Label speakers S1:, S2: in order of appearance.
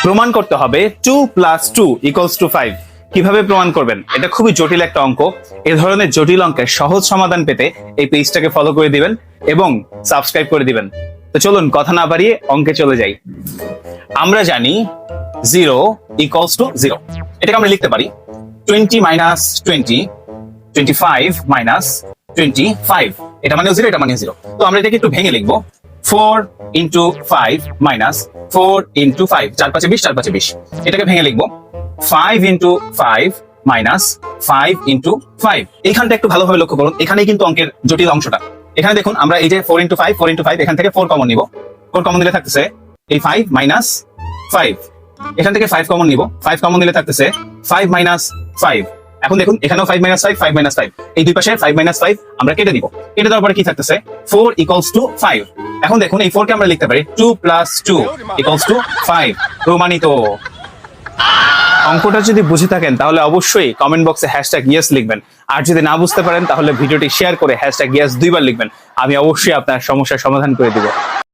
S1: প্রমাণ করতে হবে 2 + 2 = 5। কিভাবে প্রমাণ করবেন? এটা খুবই জটিল একটা অঙ্ক। এই ধরনের জটিল অঙ্কের সহজ সমাধান পেতে এই পেজটাকে ফলো করে দিবেন এবং সাবস্ক্রাইব করে দিবেন। তো চলুন কথা না বাড়িয়ে অঙ্কে চলে যাই। আমরা জানি 0 = 0। এটাকে আমরা লিখতে পারি 20 - 20, 25 - 25। এটা মানে 0, এটা মানে 0। তো আমরা এটাকে একটু ভেঙে লিখবো 4 × 5 - 4 × 5, 4 × 5 = 20, 4 × 5 = 20। এটাকে ভেঙে লিখবো 5 × 5 - 5 × 5। এইখানটা একটু ভালোভাবে লক্ষ্য করুন, এখানেই কিন্তু অঙ্কের জটিল অংশটা। এখানে দেখুন আমরা এই যে 4 × 5, 4 × 5, এখান থেকে 4 কমন নিব। 4 কমন দিলে থাকতেছে এই 5 - 5। এখান থেকে 5 কমন নিব, 5 কমন দিলে থাকতেছে 5 - 5। এখন দেখুন এখানেও 5 - 5, 5 - 5। এই দুই পাশে 5 - 5 আমরা কেটে দিব। কেটে দেওয়ার পরে কি থাকতেছে 4 = 5। এখন দেখুন এই 4 কে আমরা লিখতে পারি 2 + 2 = 5। প্রমাণিত। অঙ্কটা যদি বুঝে থাকেন তাহলে অবশ্যই কমেন্ট বক্সে #yes লিখবেন। আর যদি না বুঝতে পারেন তাহলে ভিডিওটি শেয়ার করে #yes 2 বার লিখবেন। আমি অবশ্যই আপনার সমস্যার সমাধান করে দিব।